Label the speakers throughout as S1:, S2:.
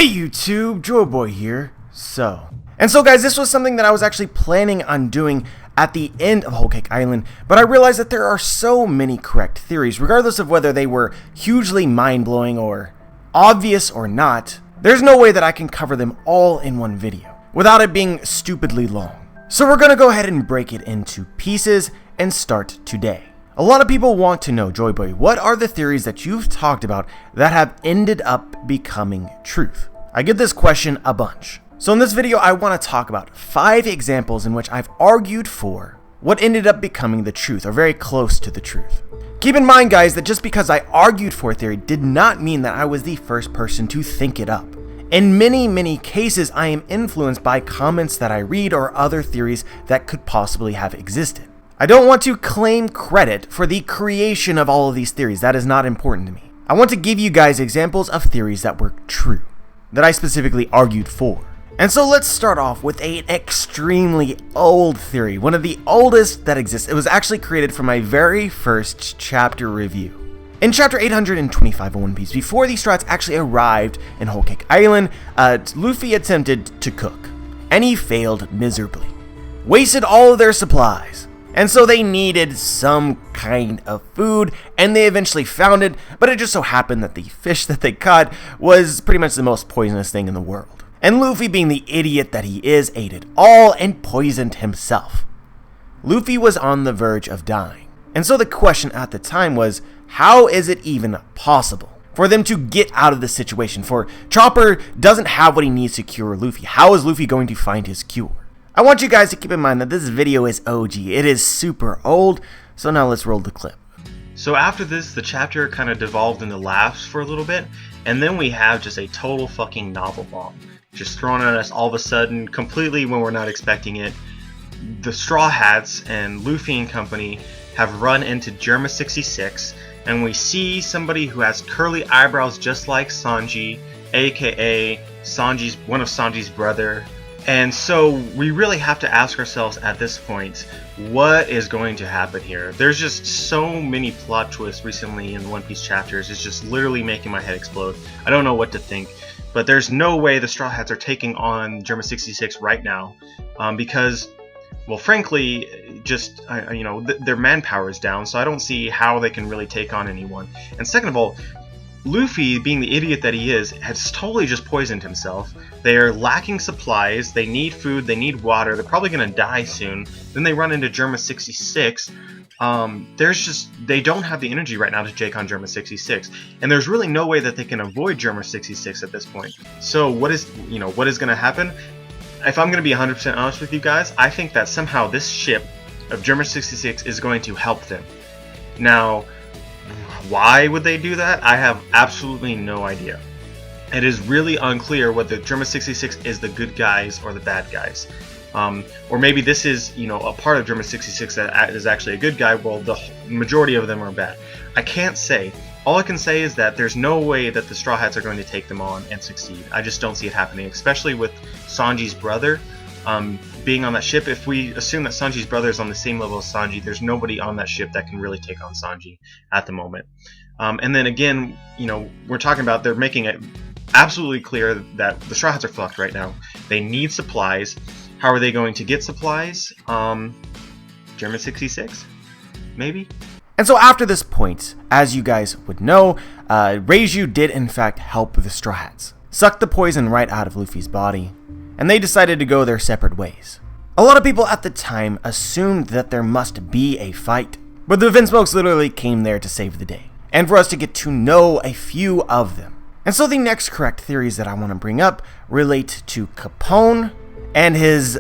S1: Hey YouTube, Joeboy here. So guys, this was something that I was actually planning on doing at the end of Whole Cake Island, but I realized that there are so many correct theories, regardless of whether they were hugely mind-blowing or obvious or not. There's no way that I can cover them all in one video without it being stupidly long. So we're gonna go ahead and break it into pieces and start today. A lot of people want to know, Joeboy, what are the theories that you've talked about that have ended up becoming truth? I get this question a bunch. So in this video, I want to talk about 5 examples in which I've argued for what ended up becoming the truth, or very close to the truth. Keep in mind, guys, that just because I argued for a theory did not mean that I was the first person to think it up. In many cases, I am influenced by comments that I read or other theories that could possibly have existed. I don't want to claim credit for the creation of all of these theories. That is not important to me. I want to give you guys examples of theories that were true, that I specifically argued for. And so let's start off with an extremely old theory, one of the oldest that exists. It was actually created from my very first chapter review. In chapter 825 of One Piece, before the Straw Hats actually arrived in Whole Cake Island, Luffy attempted to cook, and he failed miserably. Wasted all of their supplies. And so they needed some kind of food, and they eventually found it, but it just so happened that the fish that they caught was pretty much the most poisonous thing in the world. And Luffy, being the idiot that he is, ate it all and poisoned himself. Luffy was on the verge of dying. And so the question at the time was, how is it even possible for them to get out of this situation? For Chopper doesn't have what he needs to cure Luffy. How is Luffy going to find his cure? I want you guys to keep in mind that this video is OG. It is super old, so now let's roll the clip.
S2: So after this, the chapter kind of devolved into laughs for a little bit, and then we have just a total fucking novel bomb. Just thrown at us all of a sudden, completely when we're not expecting it. The Straw Hats and Luffy and company have run into Germa 66, and we see somebody who has curly eyebrows just like Sanji, aka one of Sanji's brother. And so we really have to ask ourselves at this point, what is going to happen here? There's just so many plot twists recently in One Piece chapters. It's just literally making my head explode. I don't know what to think, but there's no way the Straw Hats are taking on Germa 66 right now, because, well, frankly, just their manpower is down, so I don't see how they can really take on anyone. And second of all, Luffy, being the idiot that he is, has totally just poisoned himself. They are lacking supplies, they need food, they need water, they're probably going to die soon. Then they run into Germa 66. They don't have the energy right now to take on Germa 66. And there's really no way that they can avoid Germa 66 at this point. So what is going to happen? If I'm going to be 100% honest with you guys, I think that somehow this ship of Germa 66 is going to help them. Now, why would they do that? I have absolutely no idea. It is really unclear whether Germa 66 is the good guys or the bad guys. Or maybe this is, a part of Germa 66 that is actually a good guy, while the majority of them are bad. I can't say. All I can say is that there's no way that the Straw Hats are going to take them on and succeed. I just don't see it happening, especially with Sanji's brother being on that ship. If we assume that Sanji's brother is on the same level as Sanji, there's nobody on that ship that can really take on Sanji at the moment. And then again, we're talking about, they're making it absolutely clear that the Straw Hats are fucked right now. They need supplies. How are they going to get supplies? Germa 66? Maybe?
S1: And so after this point, as you guys would know, Revujo did in fact help the Straw Hats, suck the poison right out of Luffy's body, and they decided to go their separate ways. A lot of people at the time assumed that there must be a fight, but the Vinsmokes literally came there to save the day, and for us to get to know a few of them. And so the next correct theories that I want to bring up relate to Capone and his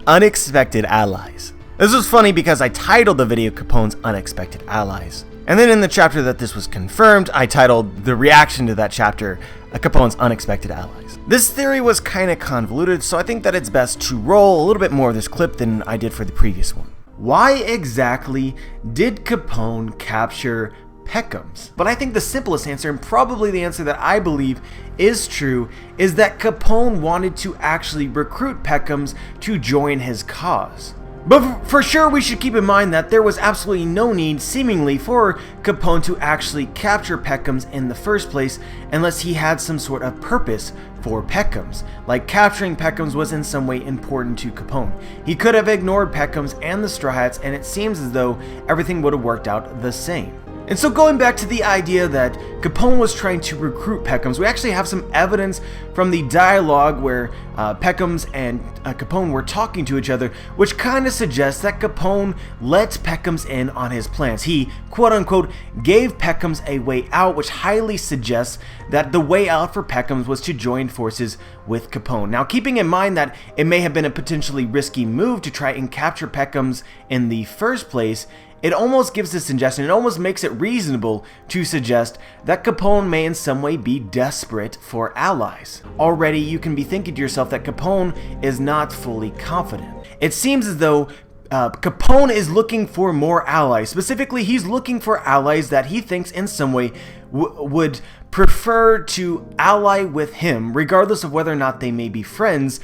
S1: unexpected allies. This was funny because I titled the video Capone's Unexpected Allies. And then in the chapter that this was confirmed, I titled the reaction to that chapter Capone's Unexpected Allies. This theory was kind of convoluted, so I think that it's best to roll a little bit more of this clip than I did for the previous one. Why exactly did Capone capture Peckham's? But I think the simplest answer, and probably the answer that I believe is true, is that Capone wanted to actually recruit Peckham's to join his cause. But for sure, we should keep in mind that there was absolutely no need, seemingly, for Capone to actually capture Peckham's in the first place unless he had some sort of purpose for Peckham's. Like capturing Peckham's was in some way important to Capone. He could have ignored Peckham's and the Straw Hats, and it seems as though everything would have worked out the same. And so going back to the idea that Capone was trying to recruit Peckham's, we actually have some evidence from the dialogue where Peckham's and Capone were talking to each other, which kind of suggests that Capone let Peckham's in on his plans. He, quote-unquote, gave Peckham's a way out, which highly suggests that the way out for Peckham's was to join forces with Capone. Now, keeping in mind that it may have been a potentially risky move to try and capture Peckham's in the first place, it almost gives the suggestion, it almost makes it reasonable to suggest that Capone may in some way be desperate for allies. Already you can be thinking to yourself that Capone is not fully confident. It seems as though Capone is looking for more allies. Specifically, he's looking for allies that he thinks in some way would prefer to ally with him, regardless of whether or not they may be friends,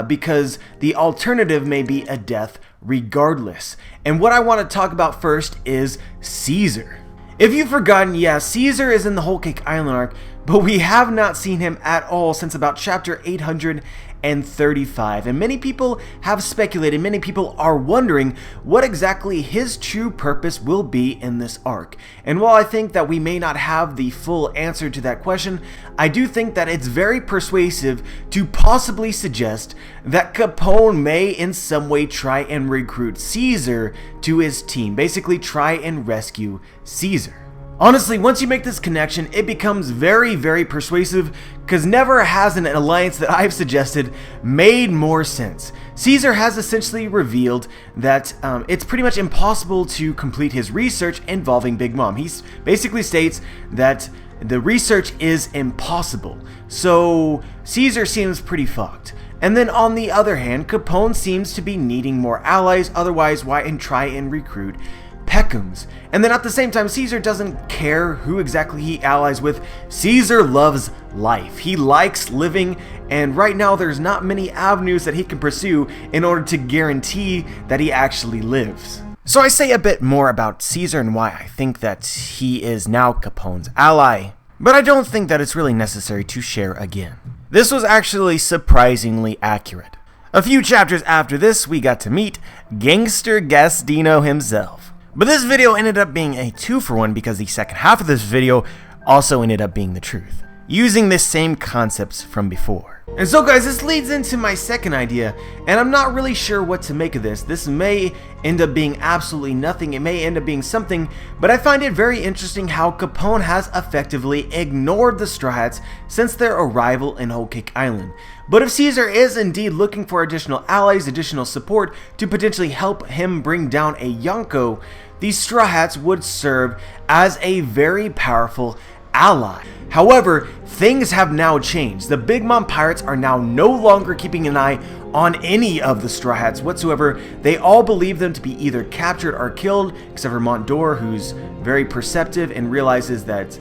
S1: because the alternative may be a death regardless. And what I want to talk about first is Caesar. If you've forgotten, yeah, Caesar is in the Whole Cake Island arc, but we have not seen him at all since about chapter 835, and many people have speculated, many people are wondering what exactly his true purpose will be in this arc. And while I think that we may not have the full answer to that question, I do think that it's very persuasive to possibly suggest that Capone may in some way try and recruit Caesar to his team, basically try and rescue Caesar. Honestly, once you make this connection, it becomes very, very persuasive, because never has an alliance that I've suggested made more sense. Caesar has essentially revealed that it's pretty much impossible to complete his research involving Big Mom. He basically states that the research is impossible, so Caesar seems pretty fucked. And then on the other hand, Capone seems to be needing more allies, otherwise why try and recruit Peckham's. And then at the same time, Caesar doesn't care who exactly he allies with. Caesar loves life. He likes living, and right now there's not many avenues that he can pursue in order to guarantee that he actually lives. So I say a bit more about Caesar and why I think that he is now Capone's ally, but I don't think that it's really necessary to share again. This was actually surprisingly accurate. A few chapters after this, we got to meet Gangster Gastino himself. But this video ended up being a 2-for-1 because the second half of this video also ended up being the truth, using the same concepts from before. And so guys, this leads into my second idea, and I'm not really sure what to make of this. This may end up being absolutely nothing, it may end up being something, but I find it very interesting how Capone has effectively ignored the Straw Hats since their arrival in Whole Cake Island. But if Caesar is indeed looking for additional allies, additional support to potentially help him bring down a Yonko, these Straw Hats would serve as a very powerful ally. However, things have now changed. The Big Mom Pirates are now no longer keeping an eye on any of the Straw Hats whatsoever. They all believe them to be either captured or killed, except for Montdor, who's very perceptive and realizes that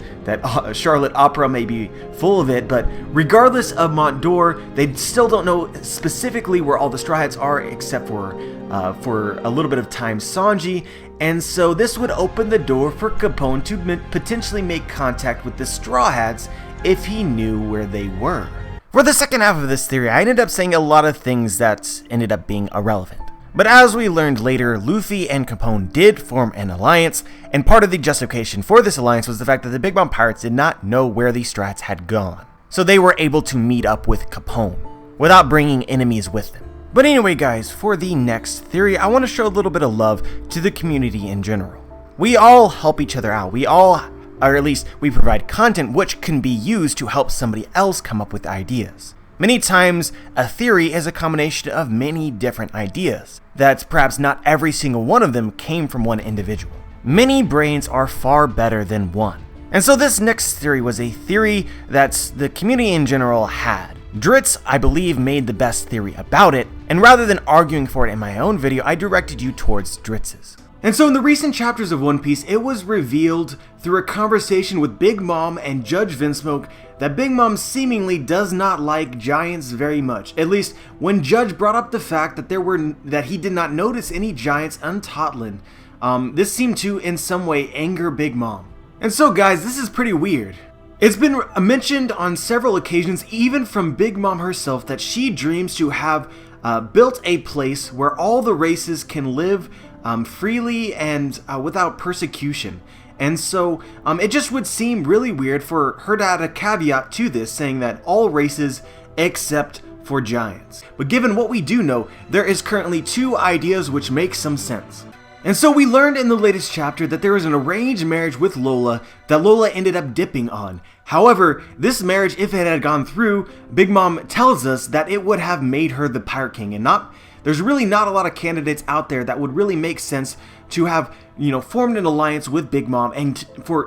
S1: Charlotte Opera may be full of it. But regardless of Montdor, they still don't know specifically where all the Straw Hats are, except for a little bit of time Sanji. And so this would open the door for Capone to potentially make contact with the Straw Hats if he knew where they were. For the second half of this theory, I ended up saying a lot of things that ended up being irrelevant. But as we learned later, Luffy and Capone did form an alliance, and part of the justification for this alliance was the fact that the Big Mom Pirates did not know where the Strats had gone. So they were able to meet up with Capone, without bringing enemies with them. But anyway guys, for the next theory, I want to show a little bit of love to the community in general. We all help each other out. We all, or at least we provide content which can be used to help somebody else come up with ideas. Many times, a theory is a combination of many different ideas, that perhaps not every single one of them came from one individual. Many brains are far better than one. And so this next theory was a theory that the community in general had. Drizzt, I believe, made the best theory about it, and rather than arguing for it in my own video, I directed you towards Drizzt's. And so in the recent chapters of One Piece, it was revealed through a conversation with Big Mom and Judge Vinsmoke that Big Mom seemingly does not like giants very much. At least when Judge brought up the fact that he did not notice any giants on Totland, this seemed to in some way anger Big Mom. And so guys, this is pretty weird. It's been mentioned on several occasions, even from Big Mom herself, that she dreams to have built a place where all the races can live freely and without persecution. And so it just would seem really weird for her to add a caveat to this, saying that all races except for giants. But given what we do know, there is currently 2 ideas which make some sense. And so we learned in the latest chapter that there was an arranged marriage with Lola that Lola ended up dipping on. However, this marriage, if it had gone through, Big Mom tells us that it would have made her the Pirate King, and there's really not a lot of candidates out there that would really make sense to have, formed an alliance with Big Mom and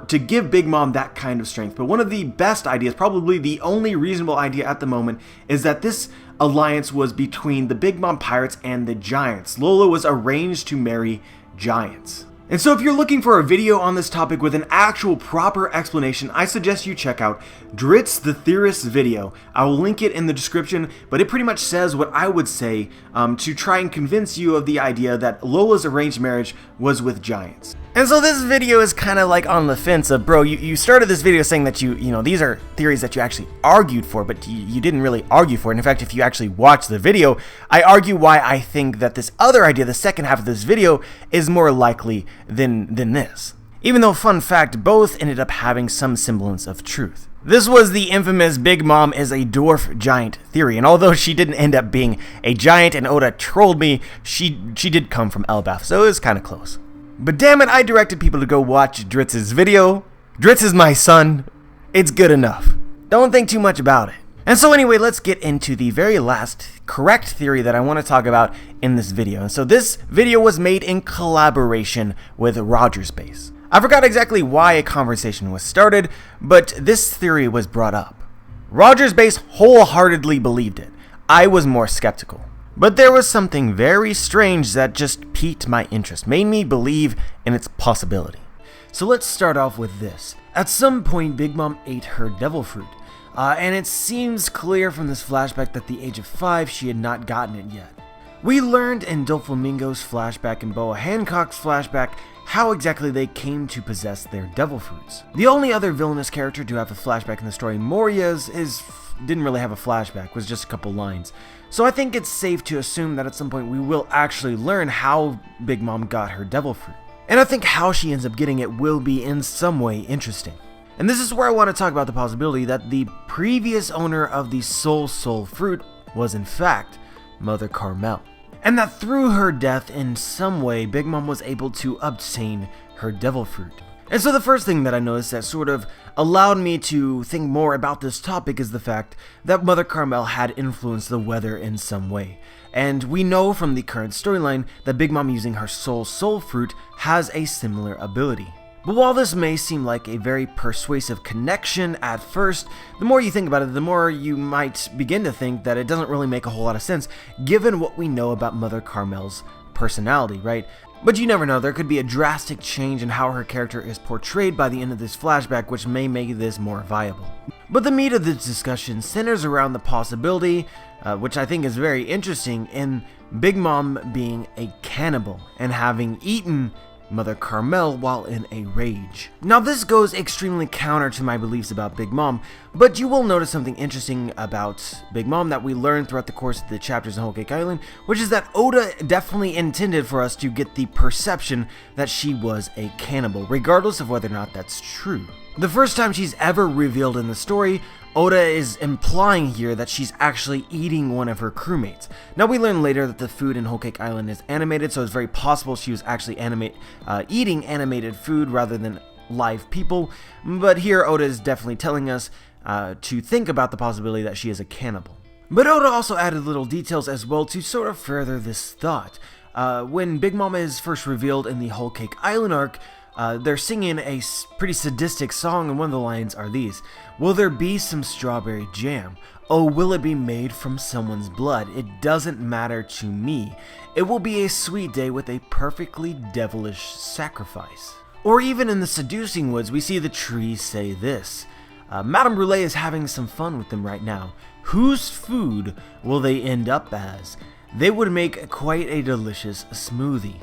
S1: to give Big Mom that kind of strength. But one of the best ideas, probably the only reasonable idea at the moment, is that this alliance was between the Big Mom pirates and the giants. Lola was arranged to marry giants. And so if you're looking for a video on this topic with an actual proper explanation, I suggest you check out Drizzt the Theorist's video. I will link it in the description, but it pretty much says what I would say to try and convince you of the idea that Lola's arranged marriage was with giants. And so this video is kind of like on the fence of, bro, you started this video saying that these are theories that you actually argued for, but you didn't really argue for it. And in fact, if you actually watch the video, I argue why I think that this other idea, the second half of this video, is more likely than this. Even though, fun fact, both ended up having some semblance of truth. This was the infamous Big Mom is a dwarf giant theory, and although she didn't end up being a giant and Oda trolled me, she did come from Elbaf, so it was kind of close. But damn it, I directed people to go watch Drizzt's video. Drizzt is my son. It's good enough. Don't think too much about it. And so anyway, let's get into the very last correct theory that I want to talk about in this video. And so this video was made in collaboration with Rogerspace. I forgot exactly why a conversation was started, but this theory was brought up. Rogerspace wholeheartedly believed it. I was more skeptical. But there was something very strange that just piqued my interest, made me believe in its possibility. So let's start off with this. At some point, Big Mom ate her devil fruit, and it seems clear from this flashback that at the age of 5 she had not gotten it yet. We learned in Doflamingo's flashback and Boa Hancock's flashback how exactly they came to possess their devil fruits. The only other villainous character to have a flashback in the story, Moria, didn't really have a flashback, was just a couple lines. So I think it's safe to assume that at some point we will actually learn how Big Mom got her devil fruit. And I think how she ends up getting it will be in some way interesting. And this is where I want to talk about the possibility that the previous owner of the Soul fruit was in fact Mother Carmel. And that through her death in some way, Big Mom was able to obtain her devil fruit. And so the first thing that I noticed that sort of allowed me to think more about this topic is the fact that Mother Carmel had influenced the weather in some way. And we know from the current storyline that Big Mom using her soul fruit has a similar ability. But while this may seem like a very persuasive connection at first, the more you think about it, the more you might begin to think that it doesn't really make a whole lot of sense, given what we know about Mother Carmel's personality, right? But you never know, there could be a drastic change in how her character is portrayed by the end of this flashback, which may make this more viable. But the meat of this discussion centers around the possibility, which I think is very interesting, in Big Mom being a cannibal and having eaten Mother Carmel while in a rage. Now this goes extremely counter to my beliefs about Big Mom, but you will notice something interesting about Big Mom that we learned throughout the course of the chapters in Whole Cake Island, which is that Oda definitely intended for us to get the perception that she was a cannibal, regardless of whether or not that's true. The first time she's ever revealed in the story, Oda is implying here that she's actually eating one of her crewmates. Now we learn later that the food in Whole Cake Island is animated, so it's very possible she was actually eating animated food rather than live people, but here Oda is definitely telling us to think about the possibility that she is a cannibal. But Oda also added little details as well to sort of further this thought. When Big Mama is first revealed in the Whole Cake Island arc, they're singing a pretty sadistic song, and one of the lines are these: "Will there be some strawberry jam? Oh, will it be made from someone's blood? It doesn't matter to me. It will be a sweet day with a perfectly devilish sacrifice." Or even in the Seducing Woods, we see the trees say this: Madame Brûlée is having some fun with them right now. Whose food will they end up as? They would make quite a delicious smoothie.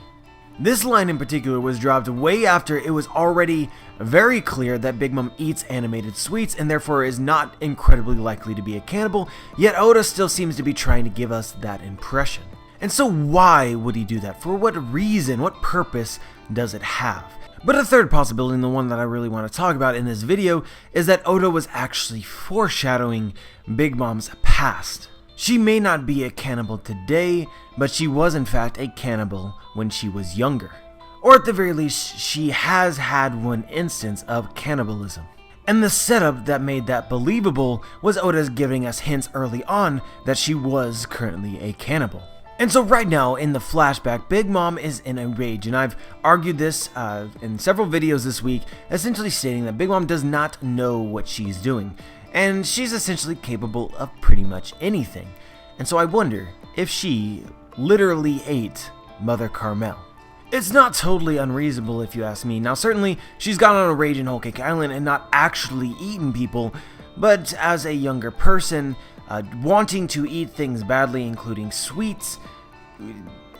S1: This line in particular was dropped way after it was already very clear that Big Mom eats animated sweets and therefore is not incredibly likely to be a cannibal, yet Oda still seems to be trying to give us that impression. And so why would he do that? For what reason? What purpose does it have? But a third possibility, and the one that I really want to talk about in this video, is that Oda was actually foreshadowing Big Mom's past. She may not be a cannibal today, but she was in fact a cannibal when she was younger. Or at the very least, she has had one instance of cannibalism. And the setup that made that believable was Oda's giving us hints early on that she was currently a cannibal. And so right now, in the flashback, Big Mom is in a rage, and I've argued this in several videos this week, essentially stating that Big Mom does not know what she's doing, and she's essentially capable of pretty much anything. And so I wonder if she literally ate Mother Carmel. It's not totally unreasonable if you ask me. Now certainly, she's gone on a rage in Whole Cake Island and not actually eaten people, but as a younger person, wanting to eat things badly, including sweets,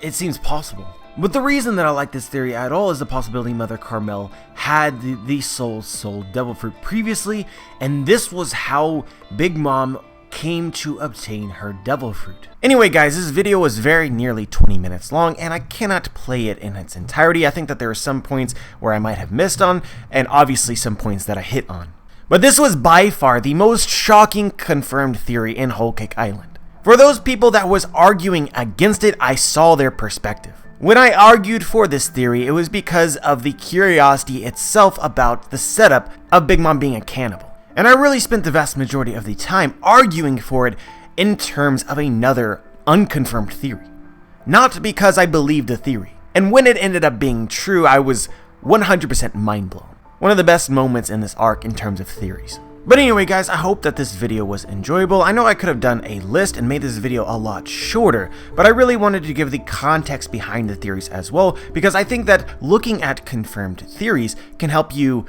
S1: it seems possible. But the reason that I like this theory at all is the possibility Mother Carmel had the soul devil fruit previously, and this was how Big Mom came to obtain her devil fruit. Anyway guys, this video was very nearly 20 minutes long, and I cannot play it in its entirety. I think that there are some points where I might have missed on, and obviously some points that I hit on. But this was by far the most shocking confirmed theory in Whole Cake Island. For those people that was arguing against it, I saw their perspective. When I argued for this theory, it was because of the curiosity itself about the setup of Big Mom being a cannibal. And I really spent the vast majority of the time arguing for it in terms of another unconfirmed theory. Not because I believed the theory. And when it ended up being true, I was 100% mind blown. One of the best moments in this arc in terms of theories. But anyway guys, I hope that this video was enjoyable. I know I could have done a list and made this video a lot shorter, but I really wanted to give the context behind the theories as well, because I think that looking at confirmed theories can help you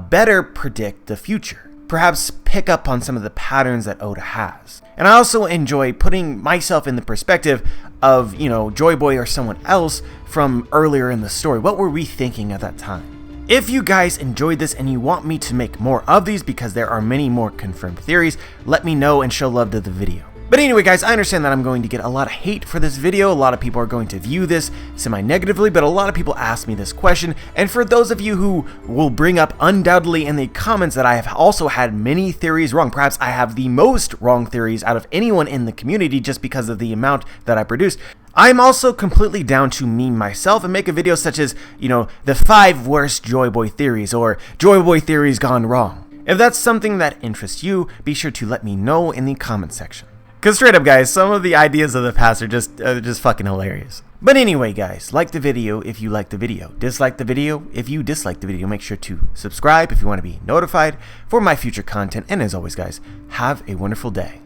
S1: better predict the future. Perhaps pick up on some of the patterns that Oda has. And I also enjoy putting myself in the perspective of, Joy Boy or someone else from earlier in the story. What were we thinking at that time? If you guys enjoyed this and you want me to make more of these because there are many more confirmed theories, let me know and show love to the video. But anyway guys, I understand that I'm going to get a lot of hate for this video. A lot of people are going to view this semi-negatively, but a lot of people ask me this question. And for those of you who will bring up undoubtedly in the comments that I have also had many theories wrong, perhaps I have the most wrong theories out of anyone in the community just because of the amount that I produced, I'm also completely down to meme myself and make a video such as, the 5 worst Joy Boy theories or Joy Boy theories gone wrong. If that's something that interests you, be sure to let me know in the comment section. Cause straight up guys, some of the ideas of the past are just fucking hilarious. But anyway guys, like the video if you like the video, dislike the video if you dislike the video, make sure to subscribe if you want to be notified for my future content, and as always guys, have a wonderful day.